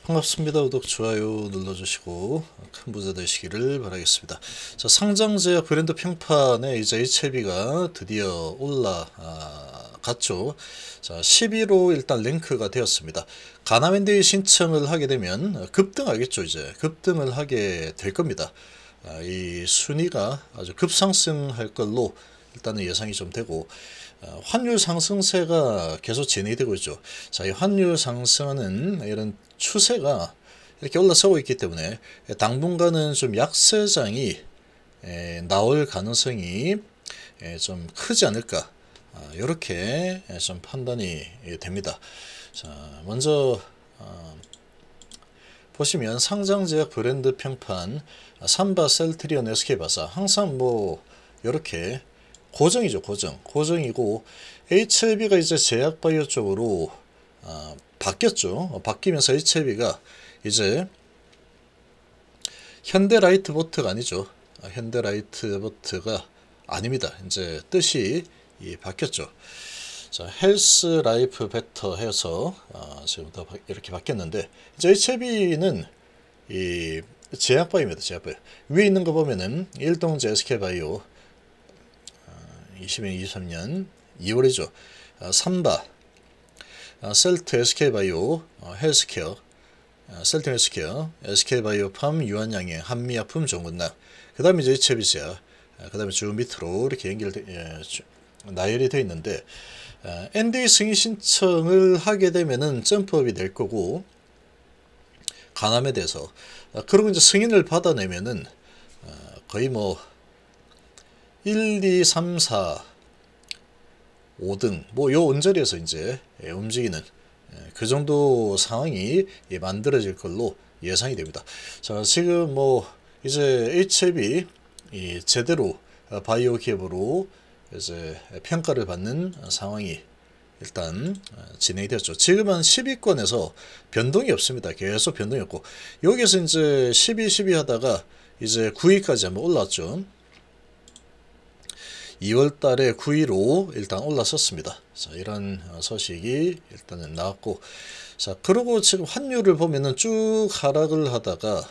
반갑습니다. 구독, 좋아요 눌러주시고 큰 부자 되시기를 바라겠습니다. 자, 상장제약 브랜드 평판에 이제 HLB가 드디어 올라갔죠. 자, 11호 일단 랭크가 되었습니다. 가나멘데이 신청을 하게 되면 급등하겠죠. 이제 급등을 하게 될 겁니다. 이 순위가 아주 급상승할 걸로 일단은 예상이 좀 되고, 환율 상승세가 계속 진행이 되고 있죠. 자, 이 환율 상승하는 이런 추세가 이렇게 올라서고 있기 때문에 당분간은 좀 약세장이 나올 가능성이 좀 크지 않을까, 이렇게 좀 판단이 됩니다. 자, 먼저 보시면 상장제약 브랜드 평판 삼바, 셀트리온, SK바사 항상 뭐 이렇게 고정이죠. 고정이고, HLB가 이제 제약바이오 쪽으로 바뀌었죠. 바뀌면서 HLB가 이제 현대라이트보트가 아니죠. 현대라이트보트가 아닙니다. 이제 뜻이 바뀌었죠. 자, 헬스 라이프 베터 해서 지금부터 이렇게 바뀌었는데, 이제 HLB는 이 제약바이오입니다. 제약바이오 위에 있는 거 보면은 일동제 SK바이오 2023년 2월이죠. 삼바, 셀트 SK바이오, 헬스케어, 셀트 헬스케어, SK바이오팜, 유한양행, 한미약품, 정군락, 그 다음에 이제 HLB제약, 그 다음에 쭉 밑으로 이렇게 나열이 되어 있는데, NDA 승인 신청을 하게 되면은 점프업이 될 거고, 간암에 대해서 그리고 이제 승인을 받아내면은 거의 뭐 1, 2, 3, 4, 5등 뭐 요 언저리에서 이제 움직이는 그 정도 상황이 만들어질 걸로 예상이 됩니다. 자, 지금 뭐 이제 HLB 제대로 바이오 기업으로 이제 평가를 받는 상황이 일단 진행이 되었죠. 지금은 10위권에서 변동이 없습니다. 계속 변동이 없고, 여기서 이제 12 하다가 이제 9위까지 한번 올라왔죠. 2월 달에 9위로 일단 올라섰습니다. 자, 이런 소식이 일단은 나왔고, 자, 그리고 지금 환율을 보면은 쭉 하락을 하다가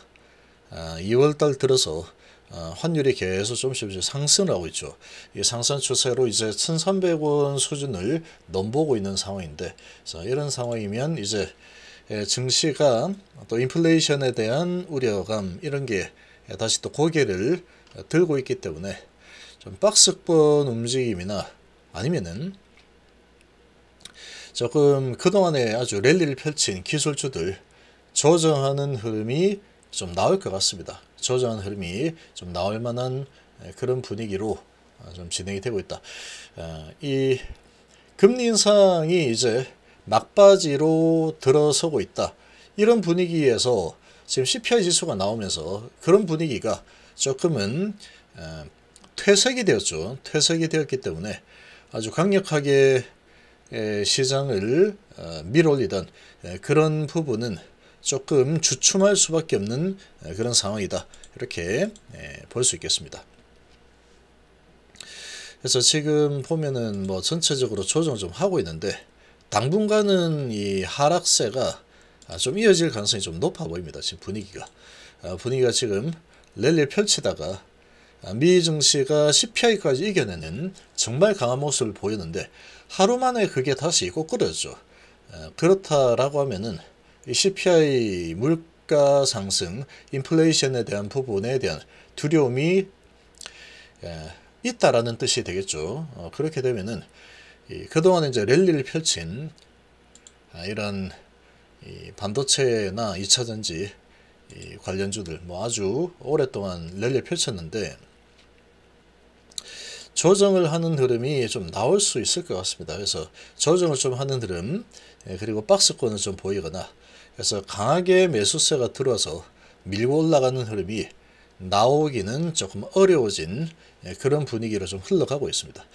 2월 달 들어서 환율이 계속 조금씩 상승을 하고 있죠. 이 상승 추세로 이제 1,300원 수준을 넘보고 있는 상황인데, 자, 이런 상황이면 이제 증시가 또 인플레이션에 대한 우려감 이런 게 다시 또 고개를 들고 있기 때문에 좀 박스권 움직임이나 아니면은 조금 그동안에 아주 랠리를 펼친 기술주들 조정하는 흐름이 좀 나올 것 같습니다. 조정하는 흐름이 좀 나올 만한 그런 분위기로 좀 진행이 되고 있다. 이 금리 인상이 이제 막바지로 들어서고 있다. 이런 분위기에서 지금 CPI 지수가 나오면서 그런 분위기가 조금은 퇴색이 되었죠. 퇴색이 되었기 때문에 아주 강력하게 시장을 밀어올리던 그런 부분은 조금 주춤할 수밖에 없는 그런 상황이다. 이렇게 볼 수 있겠습니다. 그래서 지금 보면은 뭐 전체적으로 조정 좀 하고 있는데, 당분간은 이 하락세가 좀 이어질 가능성이 좀 높아 보입니다. 지금 분위기가 지금 랠리를 펼치다가 미 증시가 CPI까지 이겨내는 정말 강한 모습을 보였는데, 하루 만에 그게 다시 꼬꾸라졌죠. 그렇다라고 하면은 이 CPI 물가 상승, 인플레이션에 대한 부분에 대한 두려움이 있다라는 뜻이 되겠죠. 그렇게 되면은 그동안 이제 랠리를 펼친 이런 반도체나 2차전지 관련주들 뭐 아주 오랫동안 랠리를 펼쳤는데, 조정을 하는 흐름이 좀 나올 수 있을 것 같습니다. 그래서 조정을 좀 하는 흐름, 그리고 박스권을 좀 보이거나, 그래서 강하게 매수세가 들어와서 밀고 올라가는 흐름이 나오기는 조금 어려워진 그런 분위기로 좀 흘러가고 있습니다.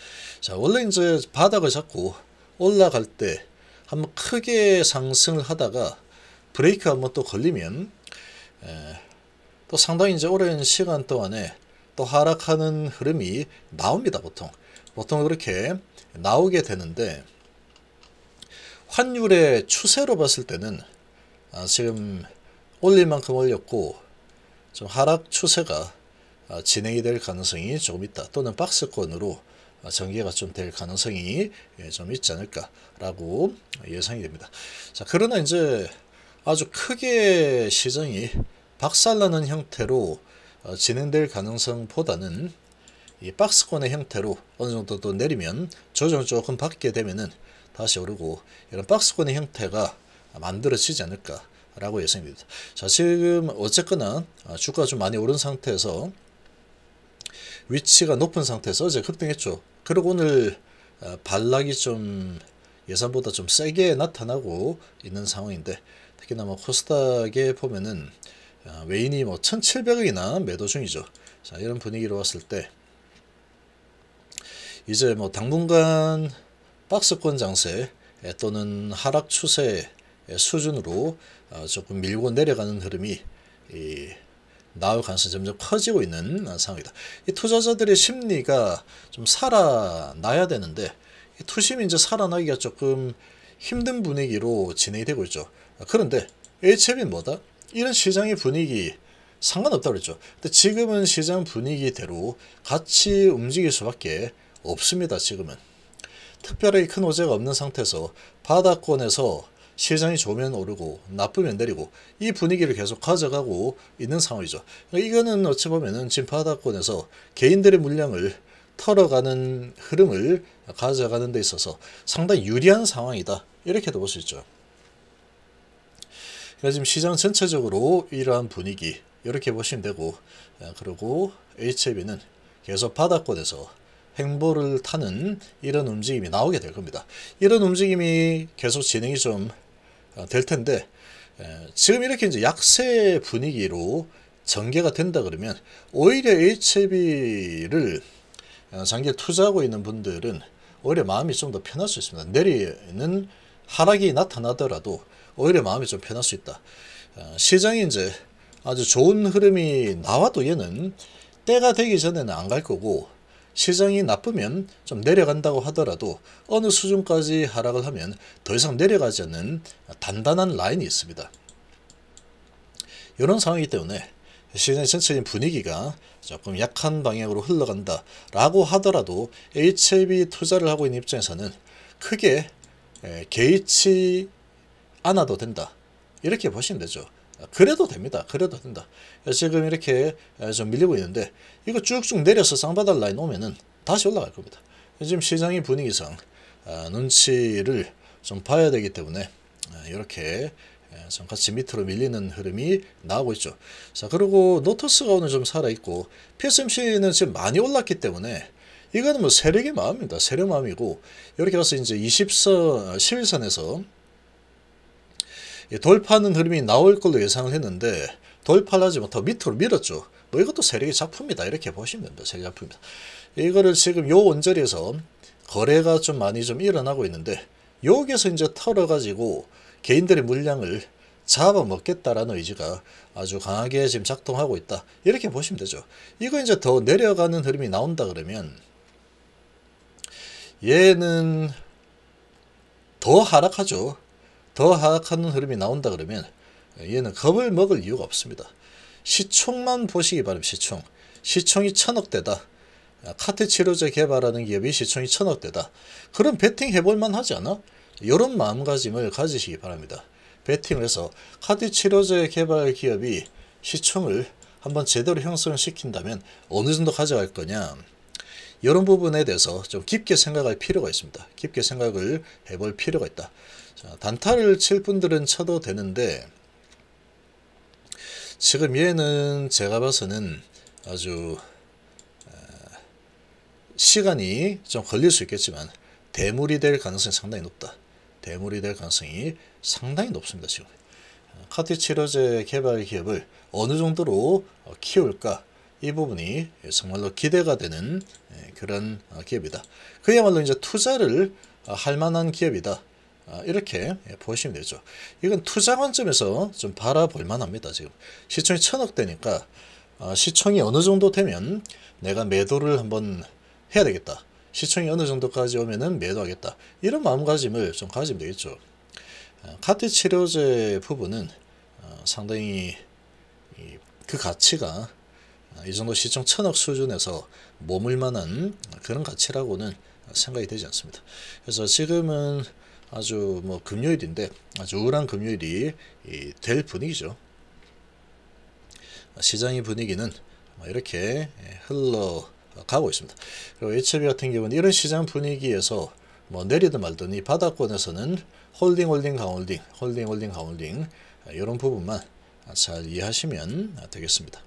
자, 원래 이제 바닥을 잡고 올라갈 때 한번 크게 상승을 하다가 브레이크 한번 또 걸리면 또 상당히 이제 오랜 시간 동안에 또 하락하는 흐름이 나옵니다. 보통 그렇게 나오게 되는데, 환율의 추세로 봤을 때는 지금 올릴 만큼 올렸고 좀 하락 추세가 진행이 될 가능성이 조금 있다. 또는 박스권으로 전개가 좀 될 가능성이 좀 있지 않을까라고 예상이 됩니다. 자, 그러나 이제 아주 크게 시장이 박살나는 형태로 진행될 가능성보다는 이 박스권의 형태로 어느 정도 또 내리면 조정을 조금 받게 되면은 다시 오르고 이런 박스권의 형태가 만들어지지 않을까라고 예상됩니다. 자, 지금 어쨌거나 주가가 좀 많이 오른 상태에서 위치가 높은 상태에서 어제 급등했죠. 그리고 오늘 반락이 좀 예상보다 좀 세게 나타나고 있는 상황인데, 특히나 뭐 코스닥에 보면은 외인이 뭐 1,700억이나 매도 중이죠. 자, 이런 분위기로 왔을 때 이제 뭐 당분간 박스권 장세 또는 하락 추세 수준으로 조금 밀고 내려가는 흐름이 나올 가능성이 점점 커지고 있는 상황이다. 이 투자자들의 심리가 좀 살아나야 되는데 투심이 이제 살아나기가 조금 힘든 분위기로 진행이 되고 있죠. 그런데 HLB는 뭐다? 이런 시장의 분위기 상관없다고 그랬죠. 근데 지금은 시장 분위기대로 같이 움직일 수밖에 없습니다. 지금은 특별하게 큰 호재가 없는 상태에서 바닥권에서 시장이 좋으면 오르고 나쁘면 내리고 이 분위기를 계속 가져가고 있는 상황이죠. 이거는 어찌 보면은 지금 바닥권에서 개인들의 물량을 털어가는 흐름을 가져가는 데 있어서 상당히 유리한 상황이다. 이렇게도 볼 수 있죠. 그래서 지금 시장 전체적으로 이러한 분위기 이렇게 보시면 되고, 그리고 HLB는 계속 바닥권에서 횡보를 타는 이런 움직임이 나오게 될 겁니다. 이런 움직임이 계속 진행이 좀 될 텐데, 지금 이렇게 이제 약세 분위기로 전개가 된다 그러면 오히려 HLB를 장기에 투자하고 있는 분들은 오히려 마음이 좀 더 편할 수 있습니다. 내리는 하락이 나타나더라도 오히려 마음이 좀 편할 수 있다. 시장이 이제 아주 좋은 흐름이 나와도 얘는 때가 되기 전에는 안 갈 거고, 시장이 나쁘면 좀 내려간다고 하더라도 어느 수준까지 하락을 하면 더 이상 내려가지 않는 단단한 라인이 있습니다. 이런 상황이기 때문에 시장의 전체적인 분위기가 조금 약한 방향으로 흘러간다 라고 하더라도 HLB 투자를 하고 있는 입장에서는 크게 개의치 않아도 된다, 이렇게 보시면 되죠. 그래도 됩니다. 그래도 된다. 지금 이렇게 좀 밀리고 있는데 이거 쭉쭉 내려서 쌍바닥 라인 오면은 다시 올라갈 겁니다. 지금 시장의 분위기상 눈치를 좀 봐야 되기 때문에 이렇게 좀 같이 밑으로 밀리는 흐름이 나오고 있죠. 자, 그리고 노토스가 오늘 좀 살아있고 PSMC는 지금 많이 올랐기 때문에 이거는 뭐 세력의 마음입니다. 세력 마음이고, 이렇게 와서 이제 20선, 11선에서 돌파하는 흐름이 나올 걸로 예상을 했는데 돌파를 하지 못하고 밑으로 밀었죠. 뭐 이것도 세력의 작품이다, 이렇게 보시면 됩니다. 세력의 작품입니다. 이거를 지금 요 원저리에서 거래가 좀 많이 좀 일어나고 있는데 여기서 이제 털어가지고 개인들의 물량을 잡아먹겠다라는 의지가 아주 강하게 지금 작동하고 있다, 이렇게 보시면 되죠. 이거 이제 더 내려가는 흐름이 나온다 그러면 얘는 더 하락하죠. 더 하락하는 흐름이 나온다 그러면 얘는 겁을 먹을 이유가 없습니다. 시총만 보시기 바랍니다. 시총이 1,000억대다. 카트 치료제 개발하는 기업이 시총이 1,000억대다. 그럼 베팅 해볼만 하지 않아? 이런 마음가짐을 가지시기 바랍니다. 베팅을 해서 카트 치료제 개발 기업이 시총을 한번 제대로 형성시킨다면 어느 정도 가져갈 거냐, 이런 부분에 대해서 좀 깊게 생각할 필요가 있습니다. 깊게 생각을 해볼 필요가 있다. 자, 단타를 칠 분들은 쳐도 되는데 지금 얘는 제가 봐서는 아주 시간이 좀 걸릴 수 있겠지만 대물이 될 가능성이 상당히 높다. 대물이 될 가능성이 상당히 높습니다. 지금 카티 치료제 개발 기업을 어느 정도로 키울까, 이 부분이 정말로 기대가 되는 그런 기업이다. 그야말로 이제 투자를 할 만한 기업이다, 이렇게 보시면 되죠. 이건 투자 관점에서 좀 바라볼 만합니다. 지금 시총이 1,000억대니까 시총이 어느 정도 되면 내가 매도를 한번 해야 되겠다, 시총이 어느 정도까지 오면은 매도하겠다, 이런 마음가짐을 좀 가지면 되겠죠. 카티 치료제 부분은 상당히 그 가치가 이 정도 시총 1000억 수준에서 머물 만한 그런 가치라고는 생각이 되지 않습니다. 그래서 지금은 아주 뭐 금요일인데 아주 우울한 금요일이 될 분위기죠. 시장의 분위기는 이렇게 흘러가고 있습니다. 그리고 HLB 같은 경우는 이런 시장 분위기에서 뭐 내리든 말든 이 바닥권에서는 홀딩 이런 부분만 잘 이해하시면 되겠습니다.